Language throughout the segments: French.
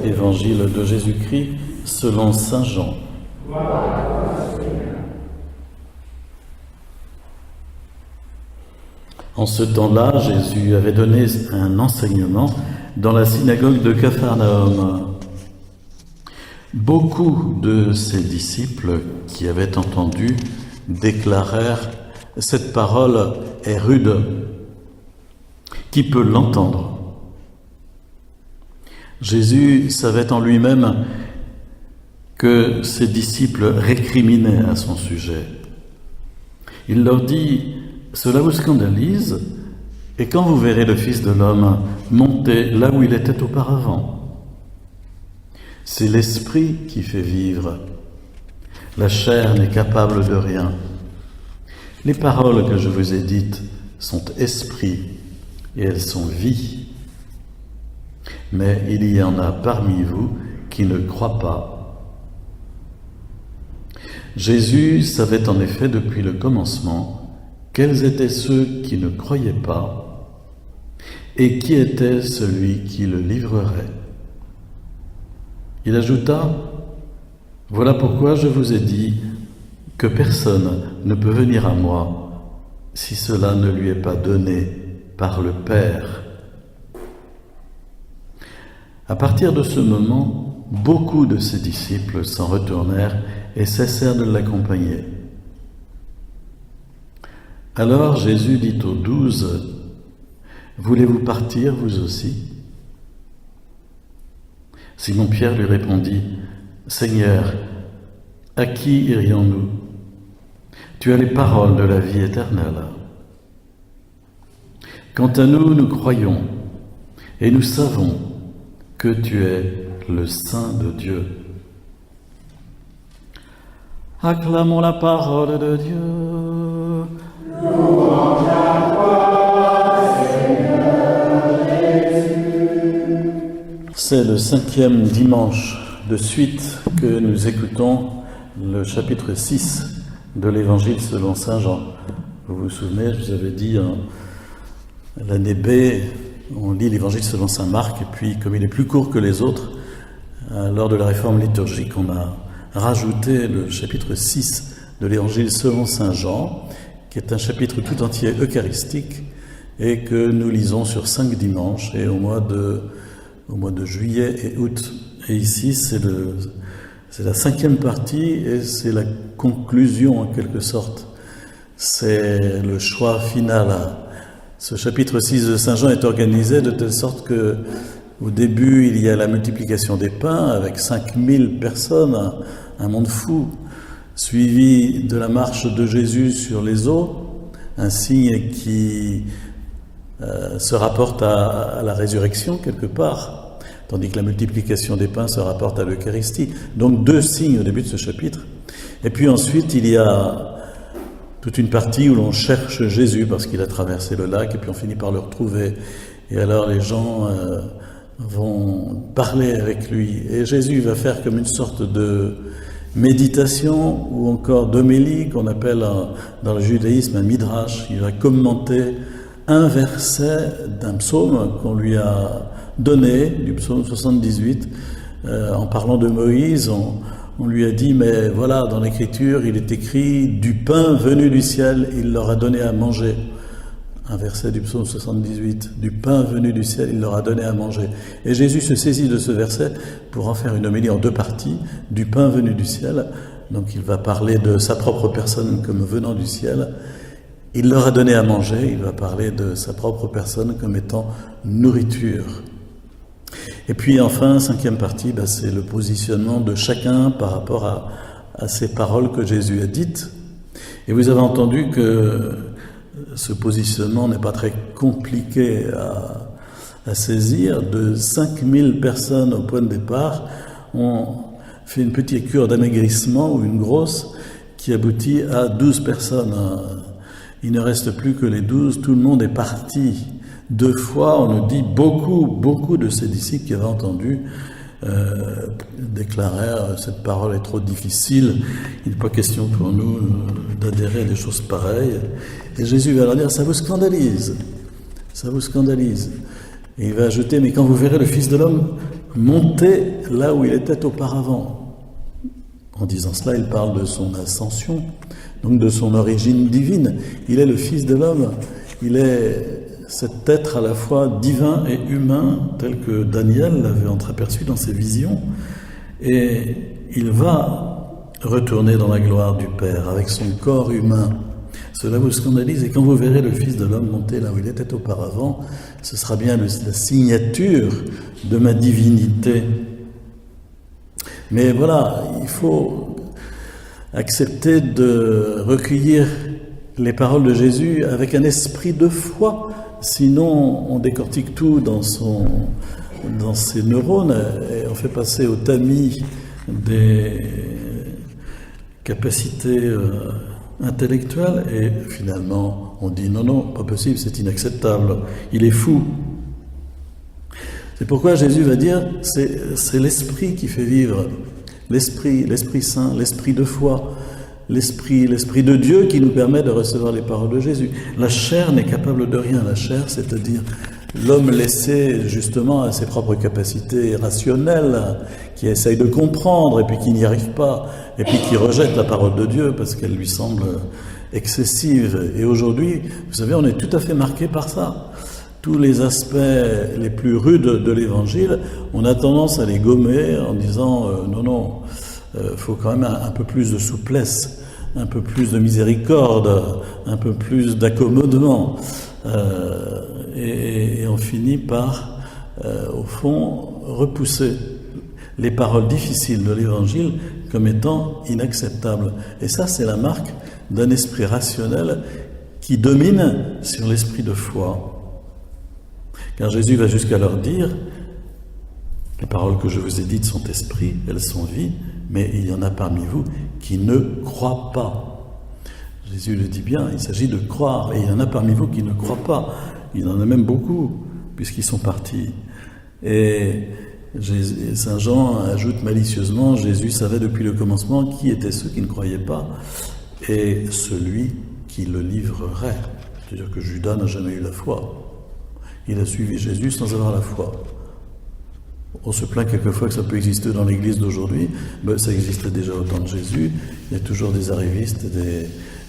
Évangile de Jésus-Christ selon saint Jean. En ce temps-là, Jésus avait donné un enseignement dans la synagogue de Capharnaüm. Beaucoup de ses disciples qui avaient entendu déclarèrent « Cette parole est rude. Qui peut l'entendre ?» Jésus savait en lui-même que ses disciples récriminaient à son sujet. Il leur dit « Cela vous scandalise, et quand vous verrez le Fils de l'homme monter là où il était auparavant. C'est l'Esprit qui fait vivre. La chair n'est capable de rien. Les paroles que je vous ai dites sont esprit et elles sont vie. Mais il y en a parmi vous qui ne croient pas. » Jésus savait en effet depuis le commencement quels étaient ceux qui ne croyaient pas et qui était celui qui le livrerait. Il ajouta « Voilà pourquoi je vous ai dit que personne ne peut venir à moi si cela ne lui est pas donné par le Père. » À partir de ce moment, beaucoup de ses disciples s'en retournèrent et cessèrent de l'accompagner. Alors Jésus dit aux 12, « Voulez-vous partir, vous aussi ?» Simon-Pierre lui répondit, « Seigneur, à qui irions-nous? Tu as les paroles de la vie éternelle. Quant à nous, nous croyons et nous savons que tu es le Saint de Dieu. » Acclamons la parole de Dieu. Louange à toi, Seigneur Jésus. C'est le 5e dimanche de suite que nous écoutons le chapitre 6 de l'Évangile selon saint Jean. Vous vous souvenez, je vous avais dit, l'année B, on lit l'Évangile selon saint Marc, et puis comme il est plus court que les autres, lors de la réforme liturgique, on a rajouté le chapitre 6 de l'Évangile selon saint Jean, qui est un chapitre tout entier eucharistique, et que nous lisons sur 5 dimanches, et au mois de juillet et août. Et ici, c'est la 5e partie, et c'est la conclusion en quelque sorte. C'est le choix final. Ce chapitre 6 de saint Jean est organisé de telle sorte que, au début, il y a la multiplication des pains avec 5000 personnes, un monde fou, suivi de la marche de Jésus sur les eaux, un signe qui se rapporte à la résurrection quelque part, tandis que la multiplication des pains se rapporte à l'Eucharistie. Donc 2 signes au début de ce chapitre. Et puis ensuite, il y a toute une partie où l'on cherche Jésus parce qu'il a traversé le lac et puis on finit par le retrouver. Et alors les gens vont parler avec lui. Et Jésus va faire comme une sorte de méditation ou encore d'homélie qu'on appelle dans le judaïsme un midrash. Il va commenter un verset d'un psaume qu'on lui a donné, du psaume 78. En parlant de Moïse, on lui a dit, mais voilà, dans l'Écriture, il est écrit « Du pain venu du ciel, il leur a donné à manger ». Un verset du psaume 78, « Du pain venu du ciel, il leur a donné à manger ». Et Jésus se saisit de ce verset pour en faire une homélie en 2 parties, « Du pain venu du ciel ». Donc il va parler de sa propre personne comme venant du ciel. Il leur a donné à manger, il va parler de sa propre personne comme étant nourriture. Et puis enfin, 5e partie, c'est le positionnement de chacun par rapport à ces paroles que Jésus a dites. Et vous avez entendu que ce positionnement n'est pas très compliqué à saisir. De 5000 personnes au point de départ, on fait une petite cure d'amaigrissement ou une grosse qui aboutit à 12 personnes. Il ne reste plus que les 12, tout le monde est parti. 2 fois, on nous dit, beaucoup de ses disciples qui avaient entendu déclarèrent « Cette parole est trop difficile, il n'est pas question pour nous d'adhérer à des choses pareilles. » Et Jésus va leur dire « Ça vous scandalise. Et il va ajouter « Mais quand vous verrez le Fils de l'homme monter là où il était auparavant. En disant cela, il parle de son ascension, donc de son origine divine. Il est le Fils de l'homme, il est cet être à la fois divin et humain, tel que Daniel l'avait entreaperçu dans ses visions, et il va retourner dans la gloire du Père avec son corps humain. Cela vous scandalise, et quand vous verrez le Fils de l'homme monter là où il était auparavant, ce sera bien la signature de ma divinité. Mais voilà, il faut accepter de recueillir les paroles de Jésus avec un esprit de foi. Sinon, on décortique tout dans ses neurones et on fait passer au tamis des capacités intellectuelles et finalement, on dit non, pas possible, c'est inacceptable, il est fou. C'est pourquoi Jésus va dire, c'est l'esprit qui fait vivre, l'Esprit Saint, l'esprit de foi, l'esprit de Dieu qui nous permet de recevoir les paroles de Jésus. La chair n'est capable de rien. La chair, c'est-à-dire l'homme laissé justement à ses propres capacités rationnelles, qui essaye de comprendre et puis qui n'y arrive pas, et puis qui rejette la parole de Dieu parce qu'elle lui semble excessive. Et aujourd'hui, vous savez, on est tout à fait marqué par ça. Tous les aspects les plus rudes de l'Évangile, on a tendance à les gommer en disant non, faut quand même un peu plus de souplesse, un peu plus de miséricorde, un peu plus d'accommodement. Et on finit par, au fond, repousser les paroles difficiles de l'Évangile comme étant inacceptables. Et ça, c'est la marque d'un esprit rationnel qui domine sur l'esprit de foi. Car Jésus va jusqu'à leur dire, les paroles que je vous ai dites sont esprit, elles sont vie, mais il y en a parmi vous qui ne croient pas. Jésus le dit bien, il s'agit de croire, et il y en a parmi vous qui ne croient pas. Il y en a même beaucoup, puisqu'ils sont partis. Et Saint Jean ajoute malicieusement, Jésus savait depuis le commencement qui étaient ceux qui ne croyaient pas, et celui qui le livrerait. C'est-à-dire que Judas n'a jamais eu la foi. Il a suivi Jésus sans avoir la foi. On se plaint quelquefois que ça peut exister dans l'Église d'aujourd'hui, mais ça existait déjà au temps de Jésus. Il y a toujours des arrivistes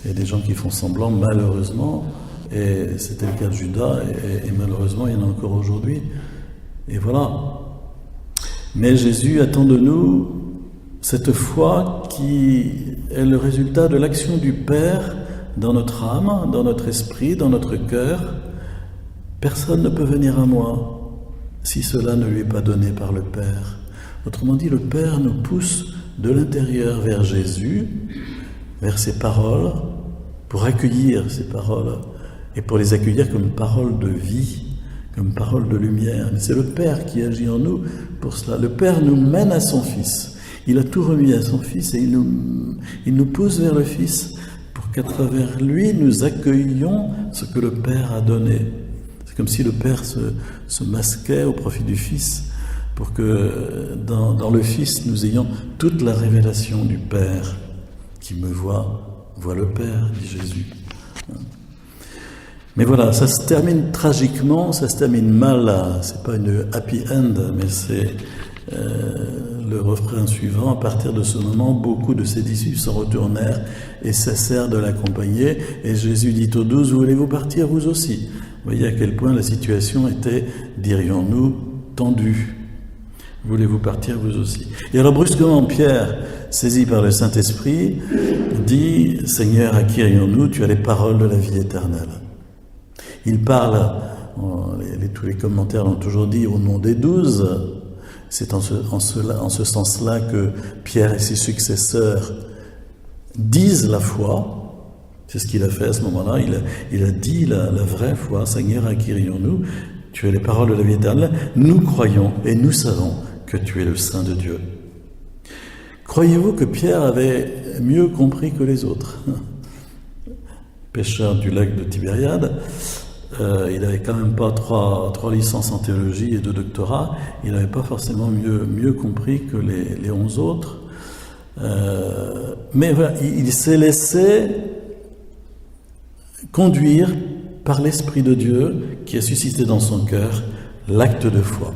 et des gens qui font semblant, malheureusement, et c'était le cas de Judas, et malheureusement, il y en a encore aujourd'hui. Et voilà. Mais Jésus attend de nous cette foi qui est le résultat de l'action du Père dans notre âme, dans notre esprit, dans notre cœur. Personne ne peut venir à moi si cela ne lui est pas donné par le Père. Autrement dit, le Père nous pousse de l'intérieur vers Jésus, vers ses paroles, pour accueillir ces paroles et pour les accueillir comme paroles de vie, comme paroles de lumière. Mais c'est le Père qui agit en nous pour cela. Le Père nous mène à son Fils. Il a tout remis à son Fils et il nous pousse vers le Fils pour qu'à travers lui, nous accueillions ce que le Père a donné. Comme si le Père se masquait au profit du Fils, pour que dans le Fils, nous ayons toute la révélation du Père. Qui me voit le Père, dit Jésus. Mais voilà, ça se termine tragiquement, ça se termine mal. C'est pas une happy end, mais c'est le refrain suivant. À partir de ce moment, beaucoup de ses disciples s'en retournèrent et cessèrent de l'accompagner. Et Jésus dit aux 12, voulez-vous partir vous aussi ? Vous voyez à quel point la situation était, dirions-nous, tendue. Voulez-vous partir vous aussi ? Et alors brusquement, Pierre, saisi par le Saint-Esprit, dit, Seigneur, à qui irions-nous ? Tu as les paroles de la vie éternelle. Il parle, tous les commentaires l'ont toujours dit, au nom des 12. C'est en ce sens-là que Pierre et ses successeurs disent la foi. C'est ce qu'il a fait à ce moment-là. Il a dit la vraie foi. Seigneur, à qui irions-nous ? Tu as les paroles de la vie éternelle. Nous croyons et nous savons que tu es le Saint de Dieu. Croyez-vous que Pierre avait mieux compris que les autres ? Pêcheur du lac de Tibériade, il n'avait quand même pas trois licences en théologie et 2 doctorats. Il n'avait pas forcément mieux compris que les 11 autres. Mais voilà, il s'est laissé conduire par l'Esprit de Dieu qui a suscité dans son cœur l'acte de foi.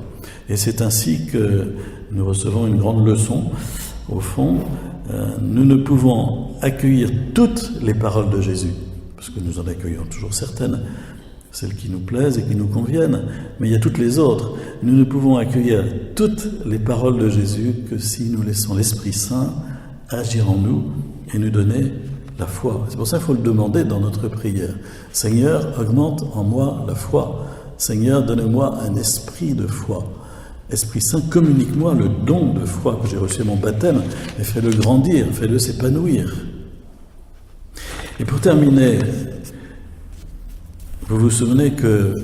Et c'est ainsi que nous recevons une grande leçon. Au fond, nous ne pouvons accueillir toutes les paroles de Jésus, parce que nous en accueillons toujours certaines, celles qui nous plaisent et qui nous conviennent, mais il y a toutes les autres. Nous ne pouvons accueillir toutes les paroles de Jésus que si nous laissons l'Esprit Saint agir en nous et nous donner la foi. C'est pour ça qu'il faut le demander dans notre prière. Seigneur, augmente en moi la foi. Seigneur, donne-moi un esprit de foi. Esprit Saint, communique-moi le don de foi que j'ai reçu à mon baptême et fais-le grandir, fais-le s'épanouir. Et pour terminer, vous vous souvenez que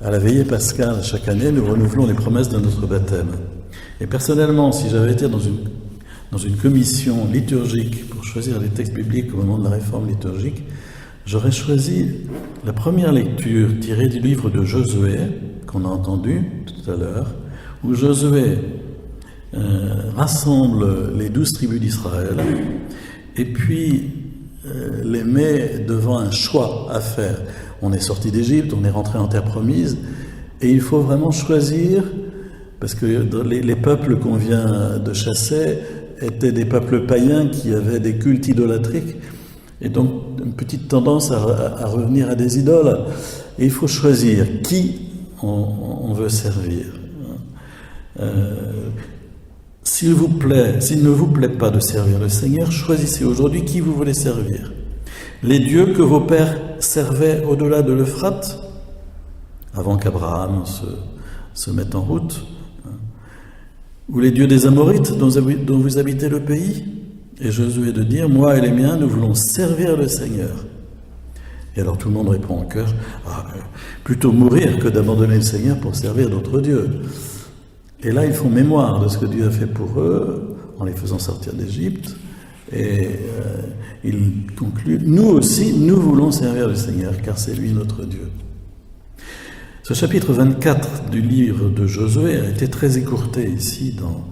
à la veillée pascale, chaque année, nous renouvelons les promesses de notre baptême. Et personnellement, si j'avais été dans une commission liturgique pour choisir les textes bibliques au moment de la réforme liturgique, j'aurais choisi la première lecture tirée du livre de Josué, qu'on a entendu tout à l'heure, où Josué rassemble les 12 tribus d'Israël et puis les met devant un choix à faire. On est sorti d'Égypte, on est rentré en terre promise, et il faut vraiment choisir, parce que les peuples qu'on vient de chasser étaient des peuples païens qui avaient des cultes idolâtriques, et donc une petite tendance à revenir à des idoles. Et il faut choisir qui on veut servir. S'il ne vous plaît pas de servir le Seigneur, choisissez aujourd'hui qui vous voulez servir. Les dieux que vos pères servaient au-delà de l'Euphrate, avant qu'Abraham se mette en route, ou les dieux des Amorites dont vous habitez le pays. Et Josué de dire, moi et les miens, nous voulons servir le Seigneur. Et alors tout le monde répond en chœur, plutôt mourir que d'abandonner le Seigneur pour servir d'autres dieux. Et là, ils font mémoire de ce que Dieu a fait pour eux, en les faisant sortir d'Égypte. Et ils concluent, nous aussi, nous voulons servir le Seigneur, car c'est lui notre Dieu. Ce chapitre 24 du livre de Josué a été très écourté ici dans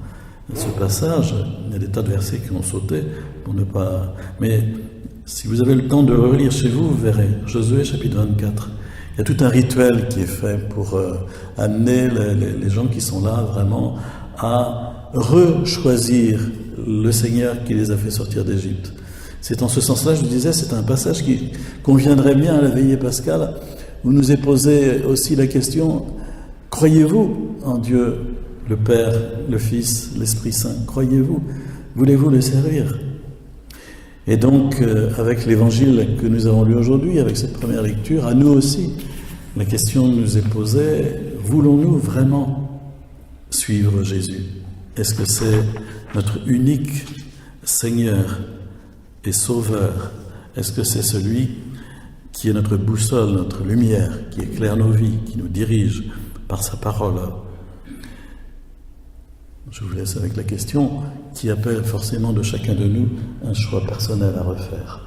ce passage. Il y a des tas de versets qui ont sauté pour ne pas... Mais si vous avez le temps de le relire chez vous, vous verrez. Josué chapitre 24. Il y a tout un rituel qui est fait pour amener les gens qui sont là vraiment à rechoisir le Seigneur qui les a fait sortir d'Égypte. C'est en ce sens-là, je vous disais, c'est un passage qui conviendrait bien à la veillée pascale, où nous est posée aussi la question, croyez-vous en Dieu, le Père, le Fils, l'Esprit Saint? Croyez-vous? Voulez-vous le servir? Et donc, avec l'évangile que nous avons lu aujourd'hui, avec cette première lecture, à nous aussi, la question nous est posée, voulons-nous vraiment suivre Jésus? Est-ce que c'est notre unique Seigneur et Sauveur? Est-ce que c'est celui qui est notre boussole, notre lumière, qui éclaire nos vies, qui nous dirige par sa parole? Je vous laisse avec la question qui appelle forcément de chacun de nous un choix personnel à refaire.